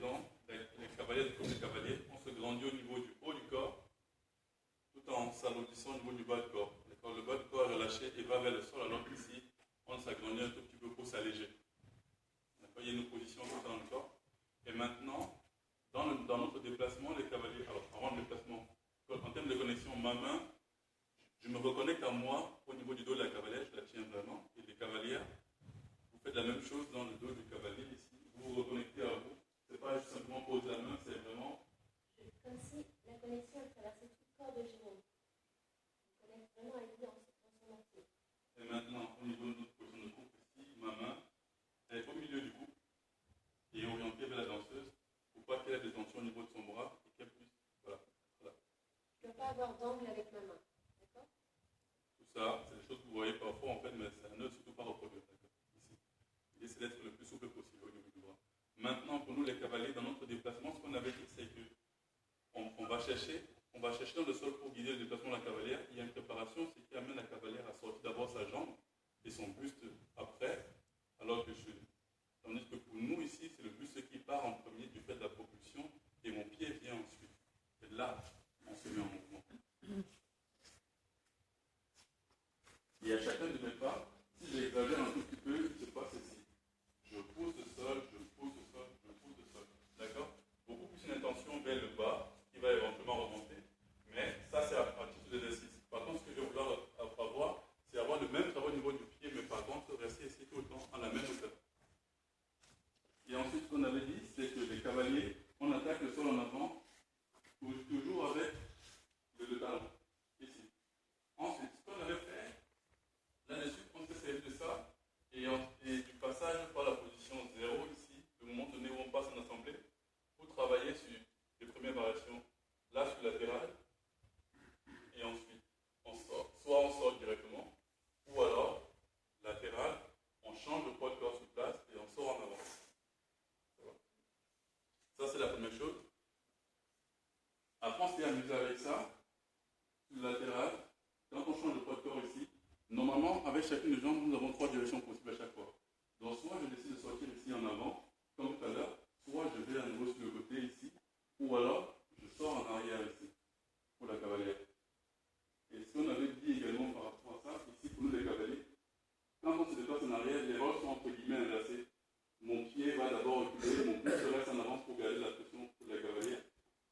exemple, les cavaliers, comme les cavaliers, on se grandit au niveau du haut du corps, tout en s'alourdissant au niveau du bas du corps. Le bas du corps est relâché et va vers le sol, alors qu'ici, on s'agrandit un tout petit peu pour s'alléger. Il y a une position tout dans le corps. Et maintenant, dans notre déplacement, les cavaliers, alors avant le déplacement, en termes de connexion main-main, je me reconnecte à moi au niveau du dos de la cavalière, je la tiens vraiment. Et les cavalières, vous faites la même chose dans le dos du cavalier ici. Vous vous reconnectez à vous. Ce n'est pas juste simplement poser la main, c'est vraiment. Comme si la connexion traversait tout le corps de Jérôme. On connecte vraiment à lui en son entier. Et maintenant, au niveau de notre position de couple ici, ma main est au milieu du couple et orientée vers la danseuse pour pas qu'elle ait des tensions au niveau de son bras et qu'elle puisse. Voilà. Je ne peux pas avoir d'angle avec ma main. D'accord? Tout ça, c'est des choses que vous voyez parfois en fait, mais c'est à ne surtout pas reproduire. Ici. L'idée, c'est d'être le plus souple possible au niveau du bras. Maintenant, pour nous les cavaliers, dans notre déplacement, ce qu'on avait dit, c'est que on va chercher dans le sol pour guider le déplacement de la cavalière. Il y a une préparation, c'est qui amène la cavalière à sortir d'abord sa jambe et son buste après, alors que tandis que pour nous ici, c'est le buste qui part en premier du fait de la propulsion et mon pied vient ensuite. Et là, on se met en mouvement. Et à chacun de mes pas, si j'exagère un tout petit peu, il se passe ici. Je pousse le sol, je pousse le sol, je pousse le sol. D'accord? Beaucoup plus une intention vers le bas, qui va éventuellement remonter. Mais ça, c'est à titre d'exercice. Par contre, ce que je vais vouloir avoir, c'est avoir le même travail au niveau du pied, mais par contre, rester ici tout le temps à la même hauteur. Et ensuite, ce qu'on avait dit, c'est que les cavaliers, on attaque le sol en avant, toujours avec le talon, ici. Ensuite, ce qu'on avait fait, là-dessus, on s'est servi de ça, et du passage par la position 0 ici, le moment donné où on passe en assemblée, pour travailler sur les premières variations, là sur latéral, et ensuite, on sort. Soit on sort directement, ou alors, latéral, on change le poids de corps sur place, et on sort en avant. Ça, c'est la première chose. Après, on s'est amusé avec ça. Sur le latéral, quand on change de poids de corps ici, normalement, avec chacune des jambes, nous avons 3 directions possibles à chaque fois. Donc, soit je décide de sortir ici en avant, comme tout à l'heure, soit je vais à nouveau sur le côté ici, ou alors je sors en arrière ici, pour la cavalière. Et ce qu'on avait dit également par rapport à ça, ici pour nous les cavaliers, quand on se déplace en arrière, les rôles sont entre guillemets inversés. Mon pied va d'abord reculer, mon pouce reste en avance pour garder la pression pour la cavalière.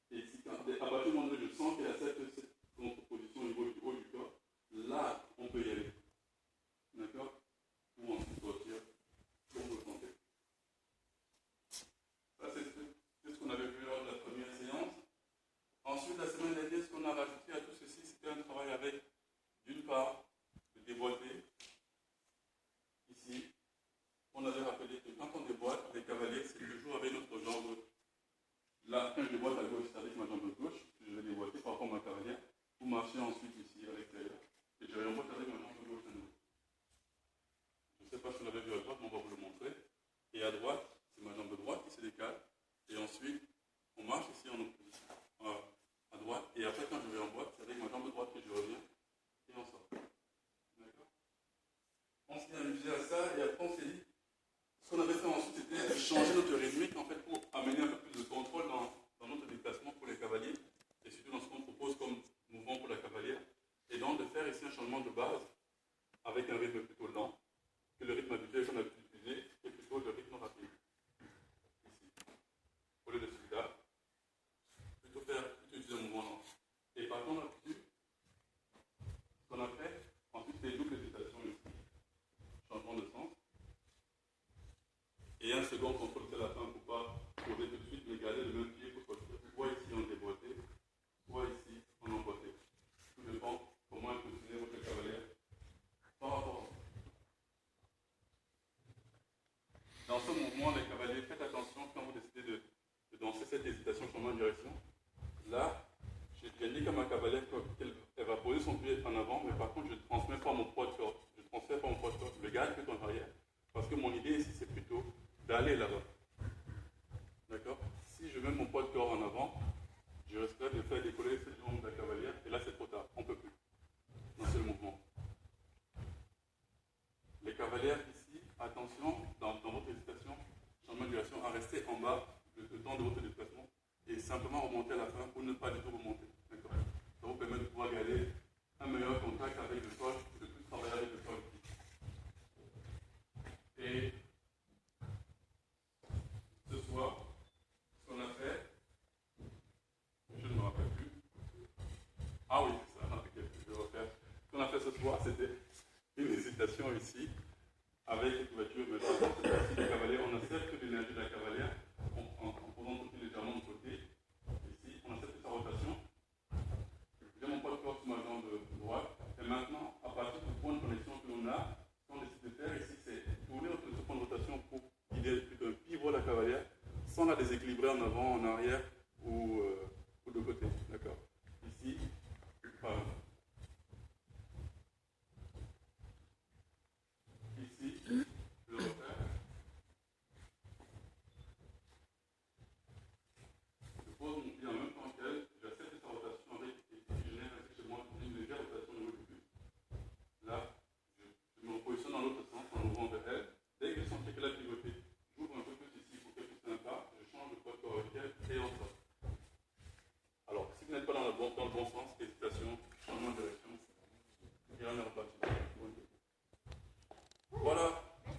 Et ici, à partir du moment où je sens qu'il y a cette contre-position au niveau du haut du corps, là, on peut y aller. D'accord? Ou ensuite sortir, comme vous le sentez. Ça, c'est ce qu'on avait vu lors de la première séance. Ensuite, la semaine dernière, ce qu'on a rajouté à tout ceci, c'était un travail avec, d'une part, le déboîté. Ici, on avait rappelé que quand on déboîte, les cavaliers, c'est toujours avec notre jambe. Là, quand je déboîte à gauche, c'est avec ma jambe gauche, que je vais déboîter par rapport à ma cavalière, pour marcher ensuite ici à l'extérieur. Et je réemboîte avec ma jambe gauche à nouveau. Je ne sais pas si on l'avait vu à droite, mais on va vous le montrer. Et à droite, c'est ma jambe droite qui se décale. Et ensuite, on marche ici en opposition. À droite. Et après, quand je vais en boîte, c'est avec ma jambe droite que je reviens. Et on sort. D'accord? On s'est amusé à ça et après on s'est dit, ce qu'on avait fait ensuite, c'était de changer notre rythmique en fait pour amener un peu plus de contrôle dans notre déplacement pour les cavaliers et surtout dans ce qu'on propose comme mouvement pour la cavalière. Et donc de faire ici un changement de base avec un rythme plutôt lent, que le rythme habituel qu'on a pu utiliser est plutôt le rythme rapide. Ici. Au lieu de celui-là, plutôt utiliser un mouvement lent. Et par contre, là-dessus, ce qu'on a fait, ensuite c'est double hésitation ici. Changement de sens. Et un second contrôle c'est la fin pour ne pas poser tout de suite, mais garder le même pied pour sortir. Soit ici en déboîté, soit ici en emboîté. Tout dépend comment est positionné votre cavalière par rapport à ça. Dans ce mouvement, les cavaliers, faites attention quand vous décidez de danser cette hésitation changement de direction. Là, j'ai dit à ma cavalière qu'elle va poser son pied en avant, mais par contre, je ne transmets pas mon poids de corps. Je ne transfère pas mon poids de corps. Je le garde plutôt en arrière. Parce que mon idée ici, c'est plutôt d'aller là-bas. D'accord? Si je mets mon poids de corps en avant, je risquerai de faire décoller cette jambe de la cavalière, et là, c'est trop tard. On ne peut plus. Un seul mouvement. Les cavalières ici, attention, dans votre hésitation, changement de direction, à rester en bas le temps de votre simplement remonter à la fin ou ne pas du tout remonter. D'accord. Ça vous permet de pouvoir garder un meilleur contact avec le sol, de plus travailler avec le sol. Et ce soir, ce qu'on a fait, je ne me rappelle plus. Ah oui, c'est ça, ok, je vais refaire. Ce qu'on a fait ce soir, c'était une hésitation ici, avec les couvertures de la cavalière. On a certes l'énergie de la cavalière, en posant tout légèrement de côté. Ici, on a cette rotation. J'ai mon poids de corps sur ma jambe droite. Et maintenant, à partir du point de connexion que l'on a, ce qu'on décide de faire ici, c'est tourner autour de ce point de rotation pour qu'il y ait plutôt un pivot à la cavalière, sans la déséquilibrer en avant, en arrière ou de côté. D'accord. Ici, pardon. Ici, je repère. Je pose mon pied en même temps qu'elle, j'accepte sa rotation avec, et je génère ainsi chez moi une légère rotation au niveau du buste. Là, je me positionne dans l'autre sens en ouvrant vers elle. Dès que je sens qu'elle a pivoté, j'ouvre un peu plus ici pour qu'elle puisse un pas, je change de poids de corps avec elle et on sort. Alors, si vous n'êtes pas dans le bon sens,